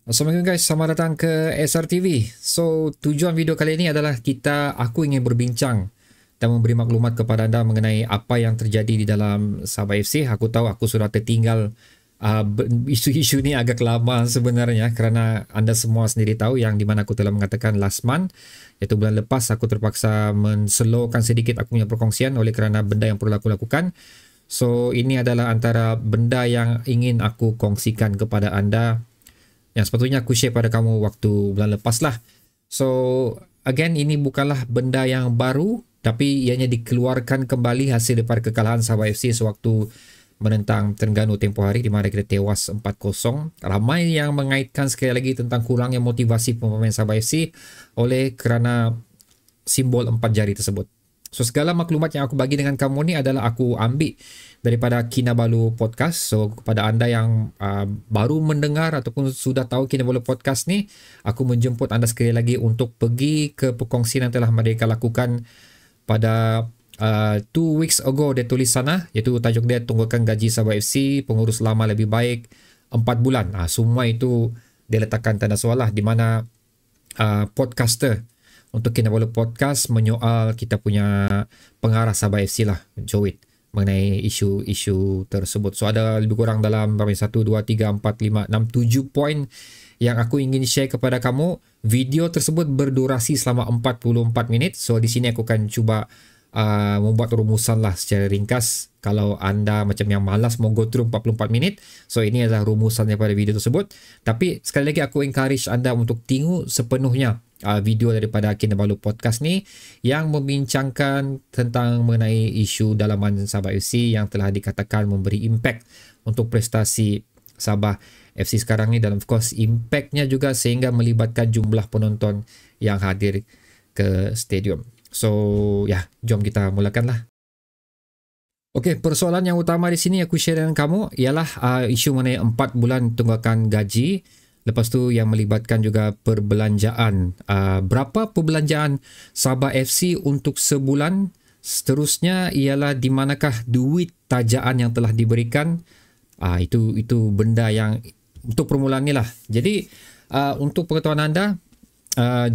Assalamualaikum guys, selamat datang ke SRTV. So, tujuan video kali ini adalah aku ingin berbincang dan memberi maklumat kepada anda mengenai apa yang terjadi di dalam Sabah FC. Aku tahu aku sudah tertinggal isu-isu ni agak lama sebenarnya kerana anda semua sendiri tahu yang di mana aku telah mengatakan last month, iaitu bulan lepas aku terpaksa menslowkan sedikit aku punya perkongsian oleh kerana benda yang perlu aku lakukan. So, ini adalah antara benda yang ingin aku kongsikan kepada anda yang sepatutnya aku share pada kamu waktu bulan lepas lah. So, again, ini bukanlah benda yang baru, tapi ianya dikeluarkan kembali hasil daripada kekalahan Sabah FC sewaktu menentang Terengganu tempoh hari di mana kita tewas 4-0. Ramai yang mengaitkan sekali lagi tentang kurangnya motivasi pemain Sabah FC oleh kerana simbol 4 jari tersebut. So, segala maklumat yang aku bagi dengan kamu ni adalah aku ambil daripada Kinabalu Podcast. So, kepada anda yang baru mendengar ataupun sudah tahu Kinabalu Podcast ni, aku menjemput anda sekali lagi untuk pergi ke perkongsian yang telah mereka lakukan pada 2 weeks ago. Dia tulis sana, iaitu tajuk dia tunggakan gaji Sabah FC, pengurus lama lebih baik 4 bulan. Semua itu dia letakkan tanda soal lah, di mana podcaster untuk Kinabalu Podcast menyoal kita punya pengarah Sabah FC lah, Joid, mengenai isu-isu tersebut. So, ada lebih kurang dalam 1, 2, 3, 4, 5, 6, 7 poin yang aku ingin share kepada kamu. Video tersebut berdurasi selama 44 minit. So, di sini aku akan cuba membuat rumusan lah secara ringkas. Kalau anda macam yang malas mau go through 44 minit, so ini adalah rumusan daripada video tersebut. Tapi sekali lagi aku encourage anda untuk tengok sepenuhnya video daripada Kinabalu Podcast ni yang membincangkan tentang mengenai isu dalaman Sabah FC yang telah dikatakan memberi impact untuk prestasi Sabah FC sekarang ni, dan of course impactnya juga sehingga melibatkan jumlah penonton yang hadir ke stadium. So jom kita mulakanlah. Okey, persoalan yang utama di sini aku share dengan kamu ialah isu mengenai 4 bulan tunggakan gaji. Lepas tu yang melibatkan juga perbelanjaan. Berapa perbelanjaan Sabah FC untuk sebulan? Seterusnya ialah di manakah duit tajaan yang telah diberikan? Itu benda yang untuk permulaan ni lah. Jadi untuk pengetahuan anda,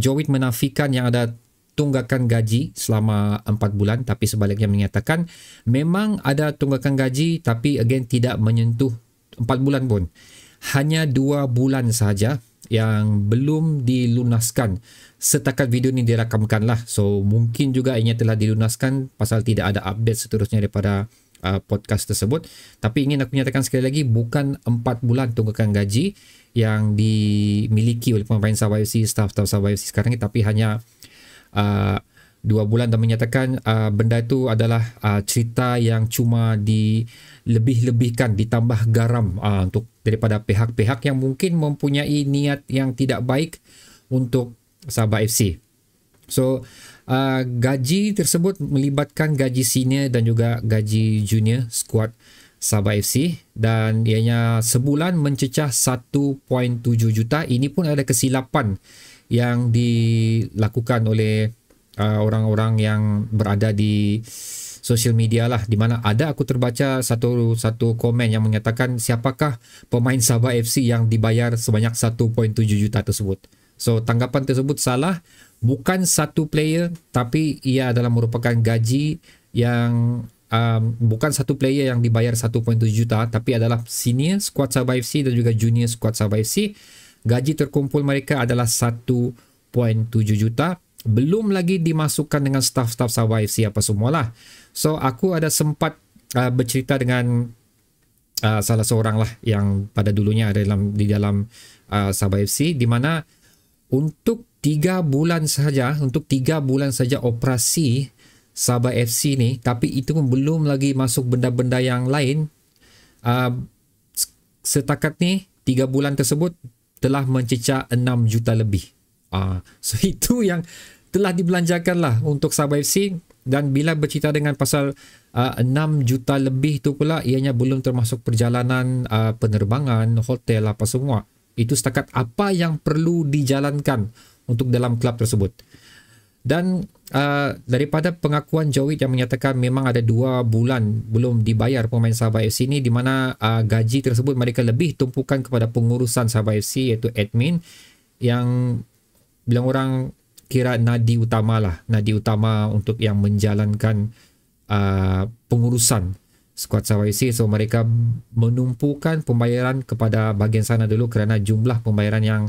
Joid menafikan yang ada tunggakan gaji selama 4 bulan, tapi sebaliknya menyatakan memang ada tunggakan gaji, tapi again tidak menyentuh 4 bulan pun. Hanya 2 bulan sahaja yang belum dilunaskan. Setakat video ni dirakamkan lah. So, mungkin juga ianya telah dilunaskan pasal tidak ada update seterusnya daripada podcast tersebut. Tapi ingin aku nyatakan sekali lagi, bukan 4 bulan tunggakan gaji yang dimiliki oleh pemain Sabah FC, staff Sabah FC sekarang ni, tapi hanya 2 bulan, dan menyatakan benda itu adalah cerita yang cuma dilebih-lebihkan, ditambah garam untuk daripada pihak-pihak yang mungkin mempunyai niat yang tidak baik untuk Sabah FC. So, gaji tersebut melibatkan gaji senior dan juga gaji junior skuad Sabah FC, dan ianya sebulan mencecah 1.7 juta. Ini pun ada kesilapan yang dilakukan oleh orang-orang yang berada di social media lah, di mana ada aku terbaca satu komen yang menyatakan siapakah pemain Sabah FC yang dibayar sebanyak 1.7 juta tersebut. So, tanggapan tersebut salah. Bukan satu player, tapi ia adalah merupakan gaji yang bukan satu player yang dibayar 1.7 juta, tapi adalah senior squad Sabah FC dan juga junior squad Sabah FC. Gaji terkumpul mereka adalah 1.7 juta. Belum lagi dimasukkan dengan staff-staff Sabah FC apa semualah. So, aku ada sempat bercerita dengan salah seorang lah yang pada dulunya ada di dalam Sabah FC, di mana untuk 3 bulan saja operasi Sabah FC ni, tapi itu pun belum lagi masuk benda-benda yang lain. Setakat ni 3 bulan tersebut telah mencecah 6 juta lebih. So, itu yang telah dibelanjakan lah untuk Sabah FC. Dan bila bercerita dengan pasal 6 juta lebih tu pula, ianya belum termasuk perjalanan, penerbangan, hotel apa semua. Itu setakat apa yang perlu dijalankan untuk dalam kelab tersebut. Dan daripada pengakuan Joey yang menyatakan memang ada 2 bulan belum dibayar pemain Sabah FC ni, di mana gaji tersebut mereka lebih tumpukan kepada pengurusan Sabah FC iaitu admin, yang bilang orang kira nadi utama lah, nadi utama untuk yang menjalankan pengurusan skuad Sabah FC. So mereka menumpukan pembayaran kepada bahagian sana dulu kerana jumlah pembayaran yang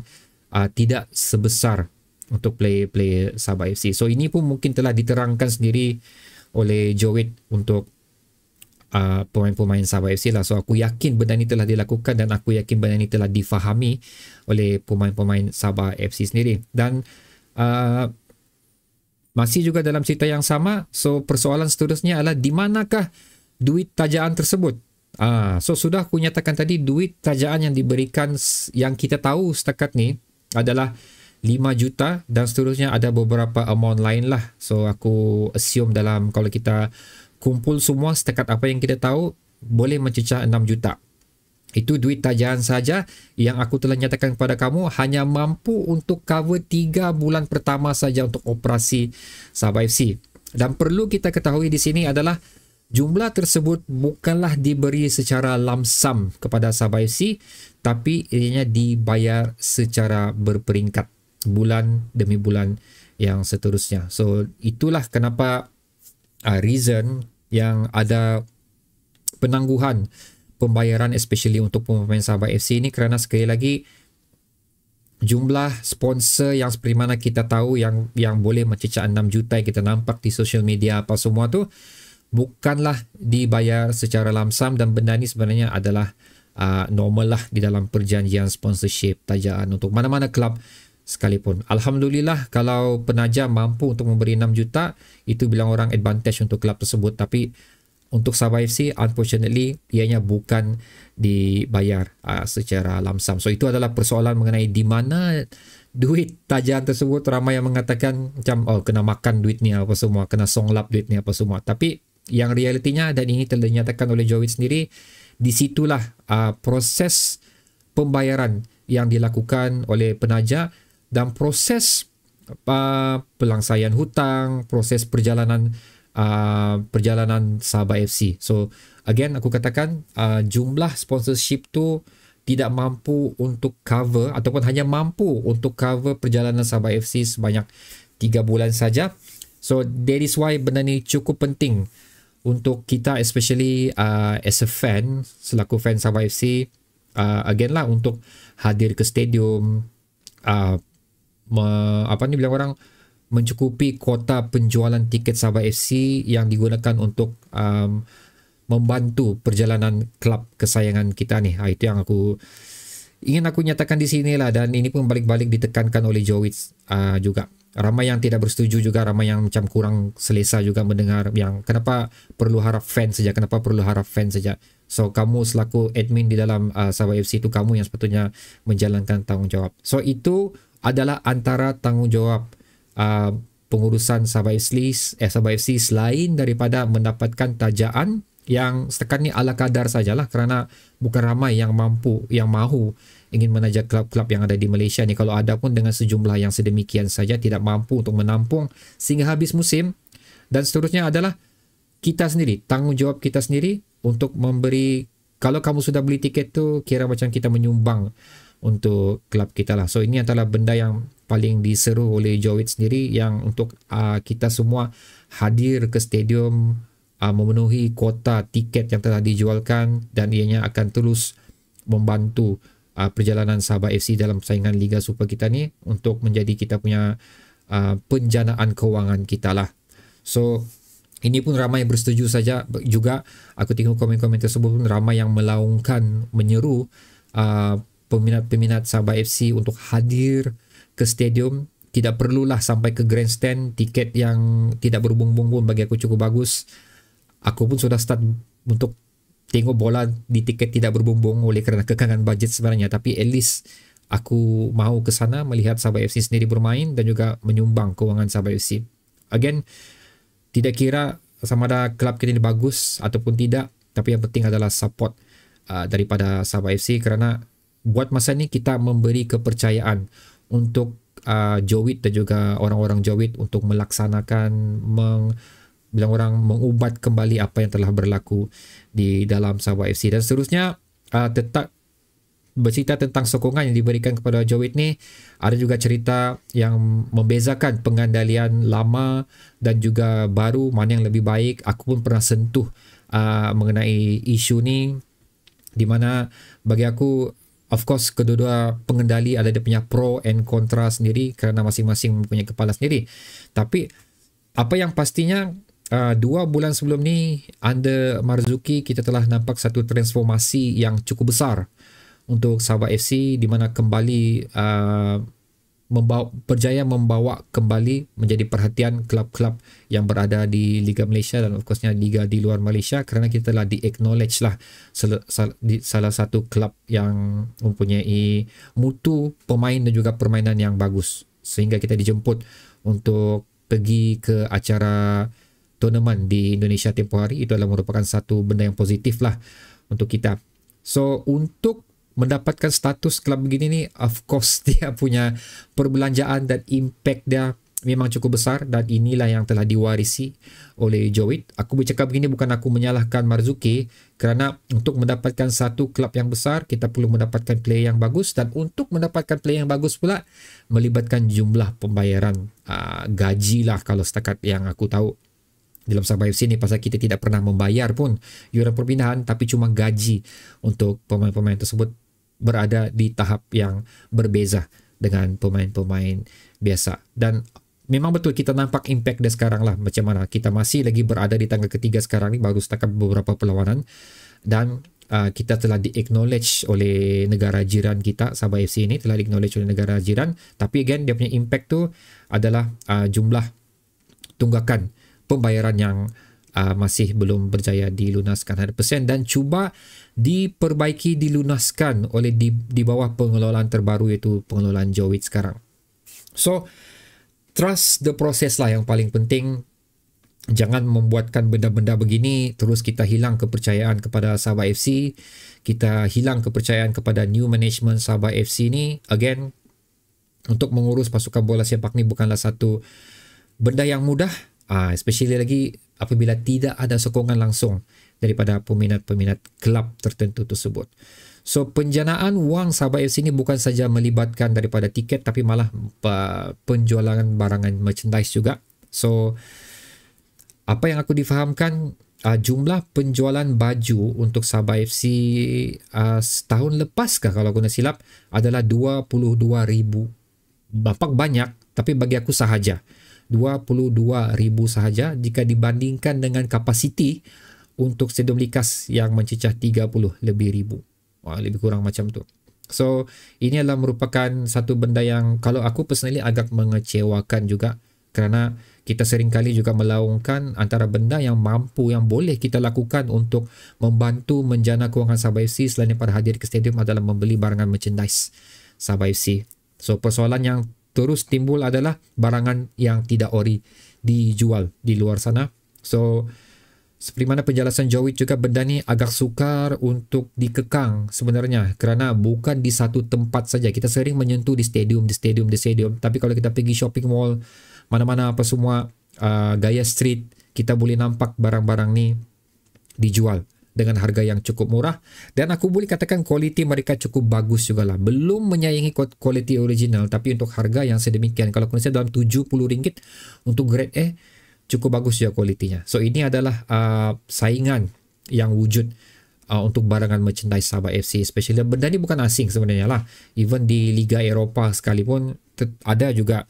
tidak sebesar untuk player Sabah FC. So ini pun mungkin telah diterangkan sendiri oleh Joey untuk pemain-pemain Sabah FC lah. So aku yakin benda ni telah dilakukan dan aku yakin benda ni telah difahami oleh pemain-pemain Sabah FC sendiri. Dan masih juga dalam cerita yang sama, so persoalan seterusnya adalah di manakah duit tajaan tersebut. So sudah aku nyatakan tadi, duit tajaan yang diberikan yang kita tahu setakat ni adalah 5 juta dan seterusnya ada beberapa amount lain lah. So aku assume dalam, kalau kita kumpul semua setakat apa yang kita tahu, boleh mencecah 6 juta. Itu duit tajaan saja yang aku telah nyatakan kepada kamu hanya mampu untuk cover 3 bulan pertama saja untuk operasi Sabah FC. Dan perlu kita ketahui di sini adalah jumlah tersebut bukanlah diberi secara lump sum kepada Sabah FC, tapi ianya dibayar secara berperingkat, bulan demi bulan yang seterusnya. So itulah kenapa reason yang ada penangguhan pembayaran especially untuk pemain Sabah FC ini, kerana sekali lagi jumlah sponsor yang seperti mana kita tahu yang boleh mencecah 6 juta yang kita nampak di social media apa semua tu bukanlah dibayar secara lump sum, dan benda ni sebenarnya adalah normal lah di dalam perjanjian sponsorship tajaan untuk mana-mana kelab sekalipun. Alhamdulillah kalau penaja mampu untuk memberi 6 juta, itu bilang orang advantage untuk kelab tersebut. Tapi untuk Sabah FC, unfortunately, ianya bukan dibayar secara lump sum. So itu adalah persoalan mengenai di mana duit tajaan tersebut. Ramai yang mengatakan macam, oh kena makan duit ni apa semua, kena songlap duit ni apa semua. Tapi yang realitinya, dan ini telah dinyatakan oleh Joey sendiri, disitulah proses pembayaran yang dilakukan oleh penaja dan proses pelangsaian hutang, proses perjalanan Sabah FC. So again aku katakan jumlah sponsorship tu tidak mampu untuk cover, ataupun hanya mampu untuk cover perjalanan Sabah FC sebanyak 3 bulan saja. So that is why benda ni cukup penting untuk kita, especially as a fan, selaku fan Sabah FC, again lah, untuk hadir ke stadium, bilang orang, mencukupi kuota penjualan tiket Sabah FC yang digunakan untuk membantu perjalanan klub kesayangan kita ni. Itu yang aku ingin aku nyatakan di sini lah, dan ini pun balik-balik ditekankan oleh Joey juga. Ramai yang tidak bersetuju juga, ramai yang macam kurang selesa juga mendengar yang kenapa perlu harap fan saja, kenapa perlu harap fan saja. So kamu selaku admin di dalam Sabah FC itu, kamu yang sepatutnya menjalankan tanggungjawab. So itu adalah antara tanggungjawab pengurusan Sabah FC selain daripada mendapatkan tajaan yang setakat ni ala kadar sajalah, kerana bukan ramai yang mampu, yang mahu ingin menaja klub-klub yang ada di Malaysia ni. Kalau ada pun dengan sejumlah yang sedemikian saja, tidak mampu untuk menampung sehingga habis musim. Dan seterusnya adalah kita sendiri, tanggungjawab kita sendiri untuk memberi. Kalau kamu sudah beli tiket tu, kira macam kita menyumbang untuk klub kita lah. So ini adalah benda yang paling diseru oleh Joey sendiri, yang untuk kita semua hadir ke stadium, memenuhi kuota tiket yang telah dijualkan, dan ianya akan terus membantu perjalanan Sabah FC dalam persaingan Liga Super kita ni untuk menjadi kita punya penjanaan kewangan kita lah. So ini pun ramai bersetuju saja juga. Aku tengok komen-komen tersebut pun ramai yang melaungkan, menyeru peminat-peminat Sabah FC untuk hadir ke stadium. Tidak perlulah sampai ke grandstand, tiket yang tidak berbumbung-bumbung bagi aku cukup bagus. Aku pun sudah start untuk tengok bola di tiket tidak berbumbung oleh kerana kekangan budget sebenarnya, tapi at least aku mahu ke sana melihat Sabah FC sendiri bermain dan juga menyumbang kewangan Sabah FC. Again, tidak kira sama ada kelab kita ini bagus ataupun tidak, tapi yang penting adalah support daripada Sabah FC, kerana buat masa ni kita memberi kepercayaan untuk Jowit dan juga orang-orang Jowit untuk melaksanakan bilang orang mengubat kembali apa yang telah berlaku di dalam Sabah FC. Dan seterusnya tetap bercerita tentang sokongan yang diberikan kepada Jowit ni. Ada juga cerita yang membezakan pengandalian lama dan juga baru, mana yang lebih baik. Aku pun pernah sentuh mengenai isu ni, di mana bagi aku, of course, kedua-dua pengendali ada dia punya pro and kontra sendiri kerana masing-masing mempunyai kepala sendiri. Tapi apa yang pastinya, 2 bulan sebelum ni under Marzuki, kita telah nampak satu transformasi yang cukup besar untuk Sabah FC, di mana kembali berjaya membawa kembali menjadi perhatian klub-klub yang berada di Liga Malaysia dan of course-nya Liga di luar Malaysia, kerana kita telah di-acknowledge lah salah satu klub yang mempunyai mutu pemain dan juga permainan yang bagus, sehingga kita dijemput untuk pergi ke acara tournament di Indonesia tempoh hari. Itu adalah merupakan satu benda yang positif lah untuk kita. So, untuk mendapatkan status kelab begini ni, of course dia punya perbelanjaan dan impact dia memang cukup besar, dan inilah yang telah diwarisi oleh Jowit. Aku bercakap begini bukan aku menyalahkan Marzuki, kerana untuk mendapatkan satu kelab yang besar, kita perlu mendapatkan player yang bagus, dan untuk mendapatkan player yang bagus pula melibatkan jumlah pembayaran gaji lah, kalau setakat yang aku tahu dalam Sabah FC ni. Pasal kita tidak pernah membayar pun yuran perpindahan, tapi cuma gaji untuk pemain-pemain tersebut berada di tahap yang berbeza dengan pemain-pemain biasa. Dan memang betul kita nampak impact dia sekarang lah, macam mana kita masih lagi berada di tangga ketiga sekarang ni, baru setakat beberapa perlawanan, dan kita telah di-acknowledge oleh negara jiran kita. Sabah FC ni telah di-acknowledge oleh negara jiran, tapi again dia punya impact tu adalah jumlah tunggakan pembayaran yang masih belum berjaya dilunaskan 100% dan cuba diperbaiki, dilunaskan oleh di bawah pengelolaan terbaru, iaitu pengelolaan Jowit sekarang. So, trust the process lah yang paling penting. Jangan membuatkan benda-benda begini terus kita hilang kepercayaan kepada Sabah FC, kita hilang kepercayaan kepada new management Sabah FC ni. Again, untuk mengurus pasukan bola sepak ni bukanlah satu benda yang mudah, especially lagi apabila tidak ada sokongan langsung daripada peminat-peminat kelab tertentu tersebut. So, penjanaan wang Sabah FC ni bukan saja melibatkan daripada tiket, tapi malah penjualan barangan merchandise juga. So, apa yang aku difahamkan, jumlah penjualan baju untuk Sabah FC setahun lepas kalau aku nak silap adalah 22,000. Nampak banyak, tapi bagi aku sahaja 22,000 sahaja jika dibandingkan dengan kapasiti untuk Stadium Likas yang mencecah 30 lebih ribu. Lebih kurang macam tu. So, ini adalah merupakan satu benda yang kalau aku personally agak mengecewakan juga, kerana kita seringkali juga melaungkan antara benda yang mampu, yang boleh kita lakukan untuk membantu menjana kewangan Sabah FC selain daripada hadir ke stadium adalah membeli barangan merchandise Sabah FC. So, persoalan yang terus timbul adalah barangan yang tidak ori dijual di luar sana. So, seperti mana penjelasan Jowit juga, benda ni agak sukar untuk dikekang sebenarnya, kerana bukan di satu tempat saja. Kita sering menyentuh di stadium. Tapi kalau kita pergi shopping mall, mana-mana apa semua, Gaya Street, kita boleh nampak barang-barang ni dijual dengan harga yang cukup murah, dan aku boleh katakan kualiti mereka cukup bagus juga lah. Belum menyaingi kualiti original, tapi untuk harga yang sedemikian, kalau aku rasa dalam RM70 untuk grade A, cukup bagus juga kualitinya. So, ini adalah saingan yang wujud untuk barangan merchandise Sabah FC. Especially benda ni bukan asing sebenarnya lah. Even di Liga Eropah sekalipun ada juga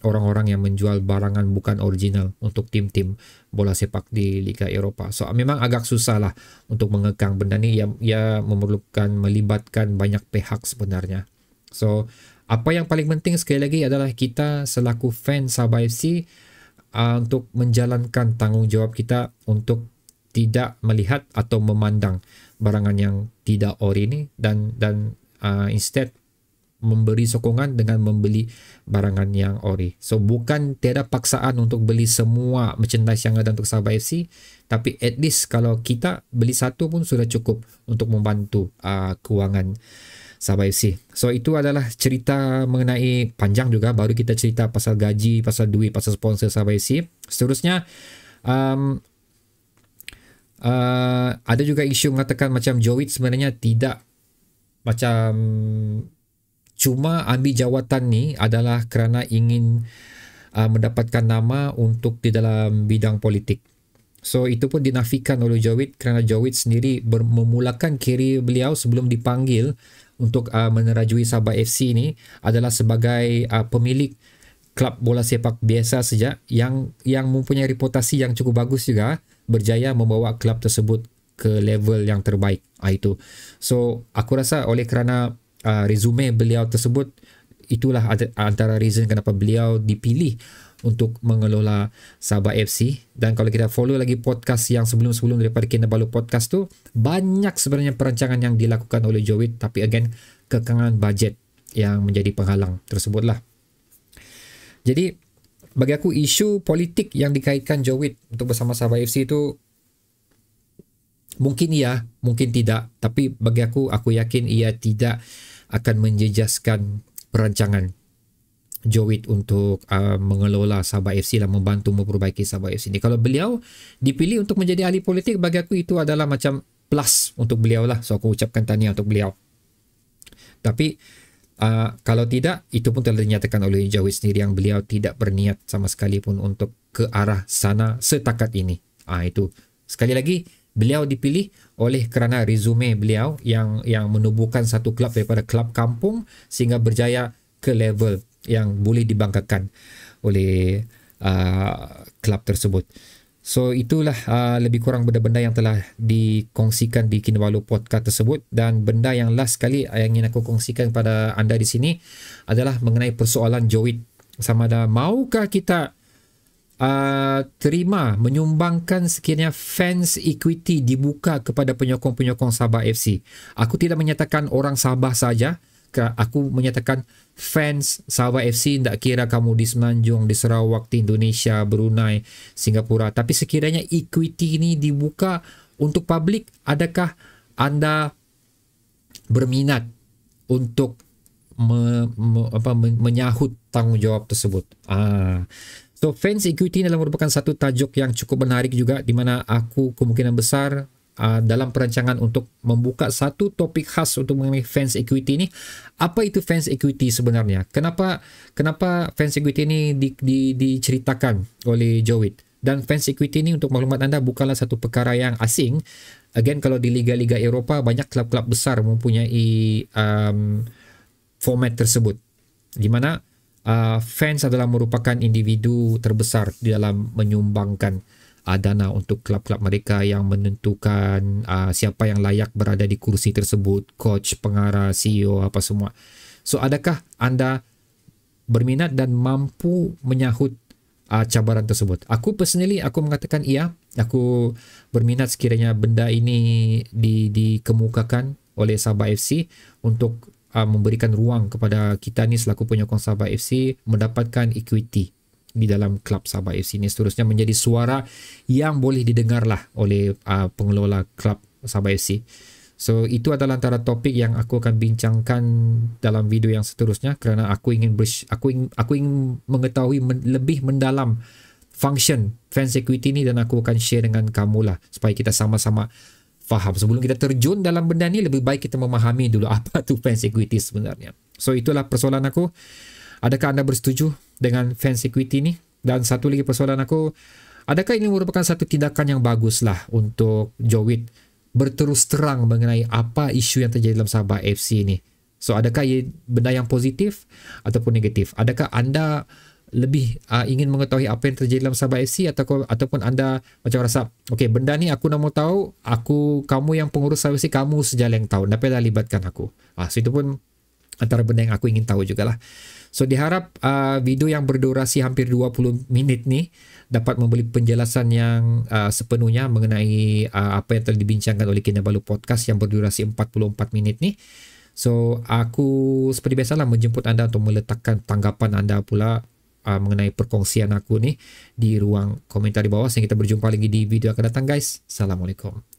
orang-orang yang menjual barangan bukan original untuk tim-tim bola sepak di Liga Eropah. So, memang agak susah lah untuk mengekang benda ni. Ia memerlukan melibatkan banyak pihak sebenarnya. So, apa yang paling penting sekali lagi adalah kita selaku fan Sabah FC untuk menjalankan tanggungjawab kita untuk tidak melihat atau memandang barangan yang tidak ori ni, dan instead memberi sokongan dengan membeli barangan yang ori. So, bukan tiada paksaan untuk beli semua merchandise yang ada untuk Sabah FC, tapi at least kalau kita beli satu pun sudah cukup untuk membantu kewangan Sabah FC. So itu adalah cerita mengenai panjang juga, baru kita cerita pasal gaji, pasal duit, pasal sponsor Sabah FC. Seterusnya ada juga isu mengatakan macam Jowitt sebenarnya tidak macam cuma ambil jawatan ni adalah kerana ingin mendapatkan nama untuk di dalam bidang politik. So itu pun dinafikan oleh Jowitt kerana Jowitt sendiri memulakan kerjaya beliau sebelum dipanggil untuk menerajui Sabah FC ni adalah sebagai pemilik klub bola sepak biasa saja yang mempunyai reputasi yang cukup bagus juga, berjaya membawa klub tersebut ke level yang terbaik. Itu. So aku rasa oleh kerana resume beliau tersebut, itulah antara reason kenapa beliau dipilih untuk mengelola Sabah FC. Dan kalau kita follow lagi podcast yang sebelum-sebelum daripada Kinabalu Podcast tu, banyak sebenarnya perancangan yang dilakukan oleh Jowitt, tapi again kekangan bajet yang menjadi penghalang tersebutlah. Jadi bagi aku isu politik yang dikaitkan Jowitt untuk bersama Sabah FC itu mungkin ya, mungkin tidak, tapi bagi aku yakin ia tidak akan menjejaskan perancangan Jowitt untuk mengelola Sabah FC dan membantu memperbaiki Sabah FC ini. Kalau beliau dipilih untuk menjadi ahli politik, bagi aku itu adalah macam plus untuk beliau lah. So aku ucapkan tahniah untuk beliau. Tapi kalau tidak, itu pun telah dinyatakan oleh Jowitt sendiri yang beliau tidak berniat sama sekali pun untuk ke arah sana setakat ini. Itu. Sekali lagi, beliau dipilih oleh kerana resume beliau yang menubuhkan satu klub daripada klub kampung sehingga berjaya ke level yang boleh dibanggakan oleh klub tersebut. So itulah lebih kurang benda-benda yang telah dikongsikan di Kinabalu Podcast tersebut. Dan benda yang last sekali yang ingin aku kongsikan pada anda di sini adalah mengenai persoalan Jowitt. Sama ada maukah kita terima menyumbangkan sekiranya fans equity dibuka kepada penyokong-penyokong Sabah FC. Aku tidak menyatakan orang Sabah saja. Aku menyatakan fans Sabah FC, tak kira kamu di Semenanjung, di Sarawak, di Indonesia, Brunei, Singapura. Tapi sekiranya equity ini dibuka untuk publik, adakah anda berminat untuk menyahut tanggungjawab tersebut? So fans equity adalah merupakan satu tajuk yang cukup menarik juga, di mana aku kemungkinan besar dalam perancangan untuk membuka satu topik khas untuk mengenai fans equity ni. Apa itu fans equity sebenarnya? Kenapa fans equity ni diceritakan oleh Jowitt? Dan fans equity ni, untuk maklumat anda, bukanlah satu perkara yang asing. Again, kalau di liga-liga Eropah, banyak klub-klub besar mempunyai format tersebut, di mana fans adalah merupakan individu terbesar di dalam menyumbangkan dana untuk klub-klub mereka yang menentukan siapa yang layak berada di kursi tersebut, coach, pengarah, CEO, apa semua. So adakah anda berminat dan mampu menyahut cabaran tersebut? Aku personally, aku mengatakan iya. Aku berminat sekiranya benda ini dikemukakan oleh Sabah FC untuk memberikan ruang kepada kita ni selaku penyokong Sabah FC mendapatkan equity di dalam klub Sabah FC ini, seterusnya menjadi suara yang boleh didengarlah oleh pengelola klub Sabah FC. So itu adalah antara topik yang aku akan bincangkan dalam video yang seterusnya, kerana aku ingin mengetahui lebih mendalam function fans equity ni, dan aku akan share dengan kamu lah supaya kita sama-sama faham. Sebelum kita terjun dalam benda ni, lebih baik kita memahami dulu apa tu fans equity sebenarnya. So itulah persoalan aku. Adakah anda bersetuju dengan fans equity ni? Dan satu lagi persoalan aku, adakah ini merupakan satu tindakan yang bagus lah untuk Jowitt berterus terang mengenai apa isu yang terjadi dalam Sabah FC ni? So adakah ia benda yang positif ataupun negatif? Adakah anda lebih ingin mengetahui apa yang terjadi dalam Sabah FC, ataupun anda macam rasa, okay, benda ni aku nak mau tahu, kamu yang pengurus Sabah FC, kamu saja yang tahu, tak payah libatkan aku. So itu pun antara benda yang aku ingin tahu jugalah. So diharap video yang berdurasi hampir 20 minit ni dapat memberi penjelasan yang sepenuhnya mengenai apa yang telah dibincangkan oleh Kinabalu Podcast yang berdurasi 44 minit ni. So aku seperti biasalah menjemput anda untuk meletakkan tanggapan anda pula mengenai perkongsian aku ni di ruang komentar di bawah. Sehingga kita berjumpa lagi di video akan datang guys. Assalamualaikum.